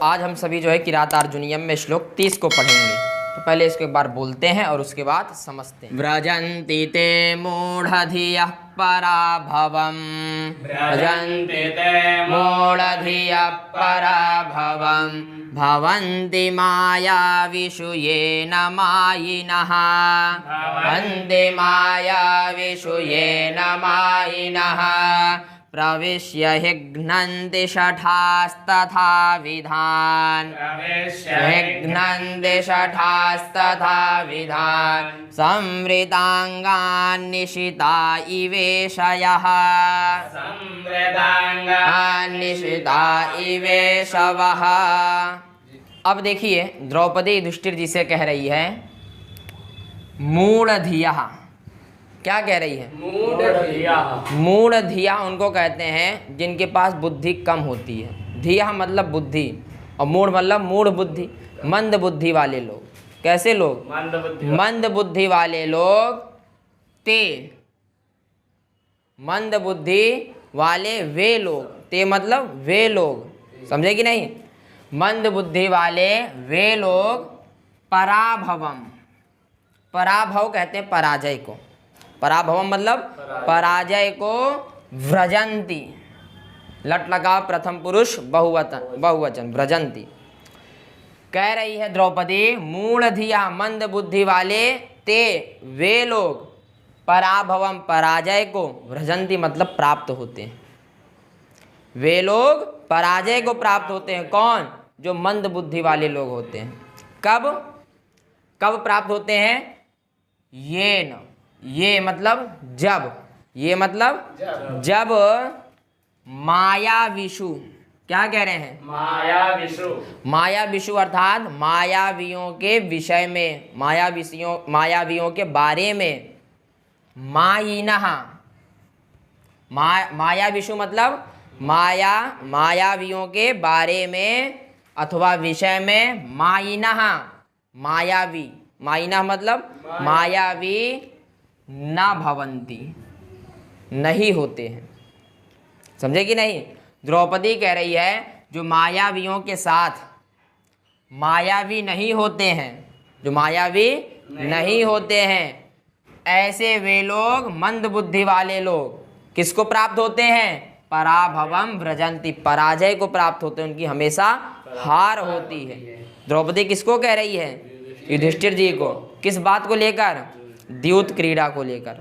आज हम सभी जो है किरात अर्जुनीयम में श्लोक 30 को पढ़ेंगे। तो पहले इसको एक बार बोलते हैं और उसके बाद समझते हैं। व्रजन्ति ते मूढ़धियः पराभवम्, व्रजन्ति ते मूढ़धियः पराभवम्, भवन्ति मायाविषु येन मायिनः, भवन्ति मायाविषु येन मायिनः, प्रविश्य हि घ्नन्ति शठास्तथा विधान्, घ्नन्ति शठास्तथा विधान्, संवृताङ्गान् निशिता इवेशयः, निशिता इवेशवः। अब देखिए द्रौपदी युधिष्ठिर जी से कह रही है मूढ़धियः। क्या कह रही है? मूढ़धिया उनको कहते हैं जिनके पास बुद्धि कम होती है। धिया मतलब बुद्धि और मूढ़ मतलब मूढ़ बुद्धि, मंद बुद्धि वाले लोग। कैसे लोग? मंद बुद्धि वाले लोग। ते मंद बुद्धि वाले वे लोग, ते मतलब वे लोग, समझे कि नहीं? मंद बुद्धि वाले वे लोग पराभवम, पराभव कहते हैं पराजय को, पराभवम मतलब पराजय को, व्रजंती लट लगा प्रथम पुरुष बहुवचन व्रजंती। कह रही है द्रौपदी मूढ़धिया मंद बुद्धि वाले ते वे लोग पराभवम पराजय को, व्रजंती मतलब प्राप्त होते हैं। वे लोग पराजय को प्राप्त होते हैं। कौन? जो मंद बुद्धि वाले लोग होते हैं। कब कब प्राप्त होते हैं? ये न, ये मतलब जब, ये मतलब जब मायाविषु, क्या कह रहे हैं? मायाविषु, मायाविषु अर्थात मायावियों के विषय में, मायावियों के बारे में, मायिनः, मायाविषु मतलब मायावियों के बारे में अथवा विषय में, मायिनः मायावी, मायिनः मतलब मायावी, न भवन्ति नहीं होते हैं। समझे कि नहीं? द्रौपदी कह रही है जो मायावियों के साथ मायावी नहीं होते हैं, जो मायावी नहीं होते हैं, ऐसे वे लोग मंद बुद्धि वाले लोग किसको प्राप्त होते हैं? पराभवम व्रजंती, पराजय को प्राप्त होते हैं, उनकी हमेशा हार होती है। द्रौपदी किसको कह रही है? युधिष्ठिर जी को। किस बात को लेकर? द्यूत क्रीड़ा को लेकर।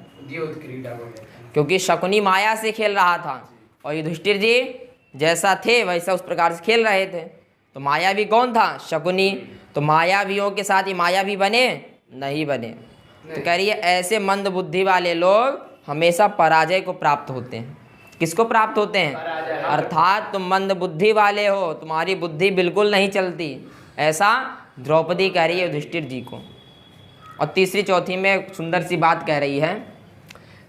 क्योंकि शकुनी माया से खेल रहा था और युधिष्ठिर जी जैसा थे वैसा उस प्रकार से खेल रहे थे। तो मायावी कौन था? शकुनी। तो मायावियों के साथ ही मायावी बने? नहीं बने। तो कह रही है ऐसे मंद बुद्धि वाले लोग हमेशा पराजय को प्राप्त होते हैं। किसको प्राप्त होते हैं? अर्थात तुम मंद बुद्धि वाले हो, तुम्हारी बुद्धि बिल्कुल नहीं चलती, ऐसा द्रौपदी कह रही है युधिष्ठिर जी को। और तीसरी चौथी में सुंदर सी बात कह रही है,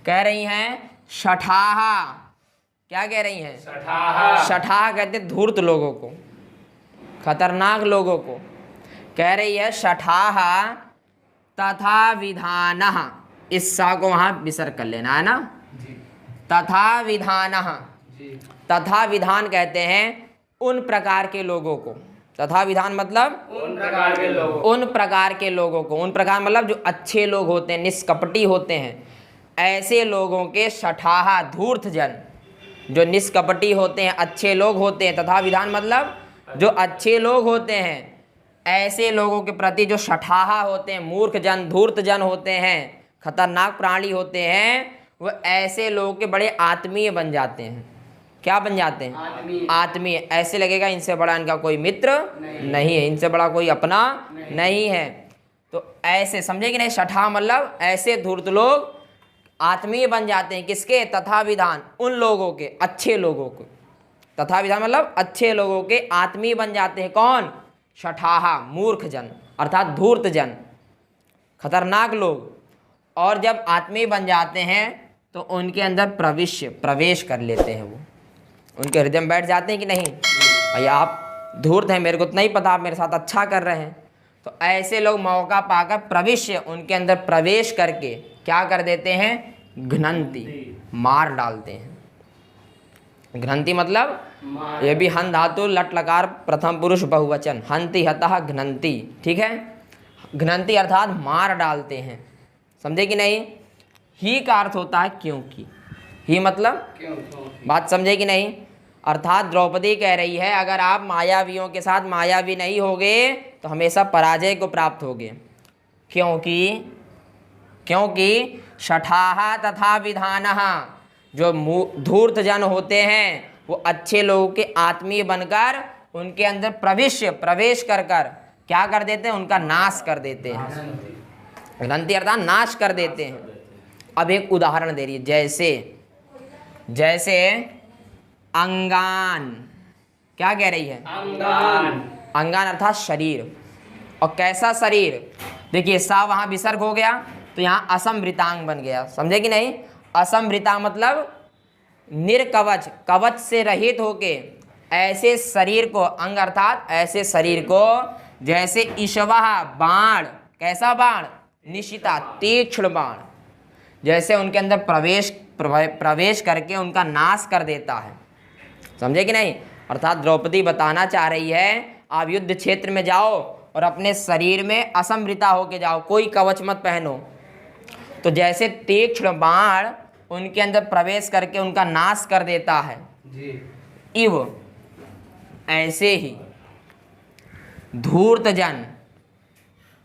कह रही हैं शठाह। क्या कह रही हैं? शठाह कहते हैं धूर्त लोगों को, खतरनाक लोगों को। कह रही है शठाह तथा विधानः, इस सा को वहाँ विसर्ग कर लेना है ना। तथा विधानः, तथा विधान कहते हैं उन प्रकार के लोगों को। तथा विधान मतलब उन प्रकार के लोगों, उन प्रकार के लोगों को, उन प्रकार मतलब जो अच्छे लोग होते हैं, निष्कपटी होते हैं, ऐसे लोगों के शठाह धूर्त जन, जो निष्कपटी होते हैं, अच्छे लोग होते हैं। तथा विधान मतलब जो अच्छे लोग होते हैं, ऐसे लोगों के प्रति जो शठाह होते हैं, मूर्ख जन, धूर्त जन होते हैं, खतरनाक प्राणी होते हैं, वो ऐसे लोगों के बड़े आत्मीय बन जाते हैं। क्या बन जाते हैं? आत्मीय। ऐसे लगेगा इनसे बड़ा इनका कोई मित्र नहीं है, इनसे बड़ा कोई अपना नहीं है। तो ऐसे समझे कि नहीं? शठाह मतलब ऐसे धूर्त लोग आत्मीय बन जाते हैं। किसके? तथा विधान उन लोगों के, अच्छे लोगों को। तथा विधान मतलब अच्छे लोगों के आत्मीय बन जाते हैं। कौन? शठाह मूर्ख जन अर्थात धूर्त जन, खतरनाक लोग। और जब आत्मीय बन जाते हैं तो उनके अंदर प्रवेश कर लेते हैं, वो उनके हृदय में बैठ जाते हैं कि नहीं भैया आप धूर्त हैं, मेरे को तो नहीं पता आप मेरे साथ अच्छा कर रहे हैं। तो ऐसे लोग मौका पाकर प्रविश्य उनके अंदर प्रवेश करके क्या कर देते हैं? घ्नन्ति मार डालते हैं। घ्नन्ति मतलब ये भी हन धातु लट लकार प्रथम पुरुष बहुवचन, हंति हतः घ्नन्ति, ठीक है। घ्नन्ति अर्थात मार डालते हैं, समझे कि नहीं। ही का अर्थ होता है क्योंकि, ही मतलब बात समझे कि नहीं। अर्थात द्रौपदी कह रही है अगर आप मायावियों के साथ मायावी नहीं होगे तो हमेशा पराजय को प्राप्त होगे, क्योंकि शठाः तथा विधानः, जो धूर्त जन होते हैं वो अच्छे लोगों के आत्मीय बनकर उनके अंदर प्रवेश कर क्या कर देते हैं, उनका नाश कर देते हैं। घ्नन्ति अर्थात नाश कर देते हैं। अब एक उदाहरण दे रही है, जैसे अंगान, क्या कह रही है, अंगान अर्थात शरीर। और कैसा शरीर, देखिए सा वहाँ विसर्ग हो गया तो यहाँ असमृतांग बन गया, समझे कि नहीं। असमृतांग मतलब निर्कवच, कवच से रहित होके ऐसे शरीर को, अंग अर्थात ऐसे शरीर को, जैसे ईशवः बाण, कैसा बाण, निशिता तीक्ष्ण बाण, जैसे उनके अंदर प्रवेश करके उनका नाश कर देता है, समझे कि नहीं। अर्थात द्रौपदी बताना चाह रही है आप युद्ध क्षेत्र में जाओ और अपने शरीर में असमृता होके जाओ, कोई कवच मत पहनो, तो जैसे तीक्ष्ण बाण उनके अंदर प्रवेश करके उनका नाश कर देता है इव ऐसे ही धूर्त जन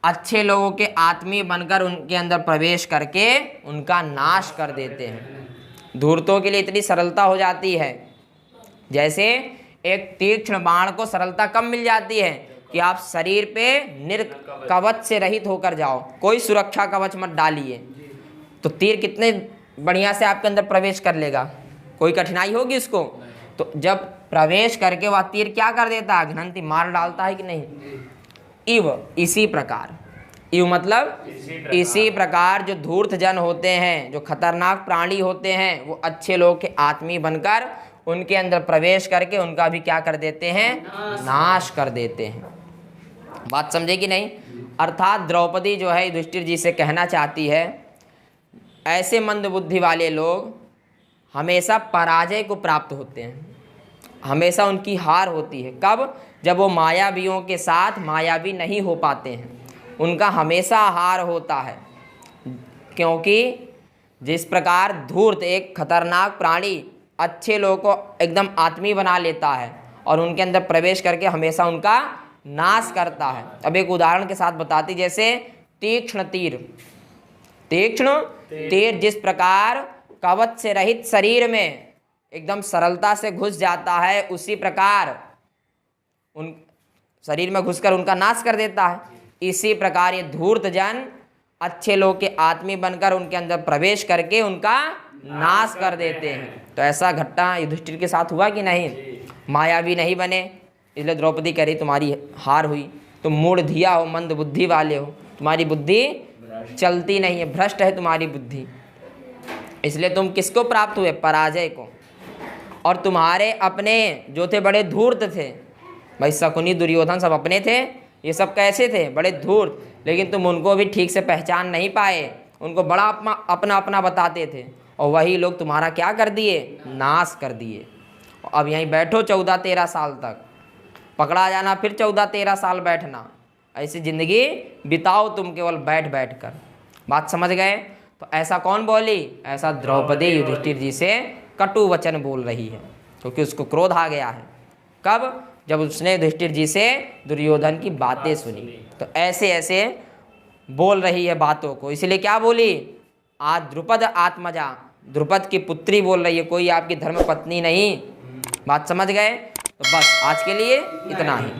अच्छे लोगों के आत्मीय बनकर उनके अंदर प्रवेश करके उनका नाश कर देते हैं। धूर्तों के लिए इतनी सरलता हो जाती है, जैसे एक तीक्ष्ण बाण को सरलता कब मिल जाती है कि आप शरीर पे निर्कवच से रहित होकर जाओ, कोई सुरक्षा कवच मत डालिए, तो तीर कितने बढ़िया से आपके अंदर प्रवेश कर लेगा, कोई कठिनाई होगी उसको। तो जब प्रवेश करके वह तीर क्या कर देता है, घ्नन्ति मार डालता है कि नहीं। इव इसी प्रकार, इव मतलब इसी प्रकार जो धूर्त जन होते हैं, जो खतरनाक प्राणी होते हैं, वो अच्छे लोग के आत्मी बनकर उनके अंदर प्रवेश करके उनका भी क्या कर देते हैं, नाश कर देते हैं। बात समझे कि नहीं। अर्थात द्रौपदी जो है युधिष्ठिर जी से कहना चाहती है ऐसे मंद बुद्धि वाले लोग हमेशा पराजय को प्राप्त होते हैं, हमेशा उनकी हार होती है। कब, जब वो मायावियों के साथ मायावी नहीं हो पाते हैं, उनका हमेशा हार होता है। क्योंकि जिस प्रकार धूर्त एक खतरनाक प्राणी अच्छे लोगों को एकदम आत्मी बना लेता है और उनके अंदर प्रवेश करके हमेशा उनका नाश करता है। अब एक उदाहरण के साथ बताती, जैसे तीक्ष्ण तीर, तीक्ष्ण तीर जिस प्रकार कवच से रहित शरीर में एकदम सरलता से घुस जाता है, उसी प्रकार उन शरीर में घुसकर उनका नाश कर देता है। इसी प्रकार ये धूर्त जन अच्छे लोग के आत्मी बनकर उनके अंदर प्रवेश करके उनका नाश कर देते हैं। तो ऐसा घटना युधिष्ठिर के साथ हुआ कि नहीं, मायावी नहीं बने, इसलिए द्रौपदी कह रही तुम्हारी हार हुई, तुम मूढ़ धिया हो, मंद बुद्धि वाले हो, तुम्हारी बुद्धि चलती नहीं है, भ्रष्ट है तुम्हारी बुद्धि, इसलिए तुम किसको प्राप्त हुए, पराजय को। और तुम्हारे अपने जो थे बड़े धूर्त थे, भाई शकुनी दुर्योधन सब अपने थे, ये सब कैसे थे, बड़े धूर्त, लेकिन तुम उनको भी ठीक से पहचान नहीं पाए, उनको बड़ा अपना अपना बताते थे, और वही लोग तुम्हारा क्या कर दिए, नाश कर दिए। अब यहीं बैठो 14-13 साल तक, पकड़ा जाना फिर 14-13 साल बैठना, ऐसी ज़िंदगी बिताओ तुम केवल बैठ बैठ कर। बात समझ गए। तो ऐसा कौन बोली, ऐसा द्रौपदी युधिष्ठिर जी से कटु वचन बोल रही है, क्योंकि उसको क्रोध आ गया है। कब, जब उसने युधिष्ठिर जी से दुर्योधन की बातें सुनी, तो ऐसे ऐसे बोल रही है बातों को। इसलिए क्या बोली, आज द्रुपद आत्मजा, द्रुपद की पुत्री बोल रही है, कोई आपकी धर्म पत्नी नहीं। बात समझ गए। तो बस आज के लिए इतना ही।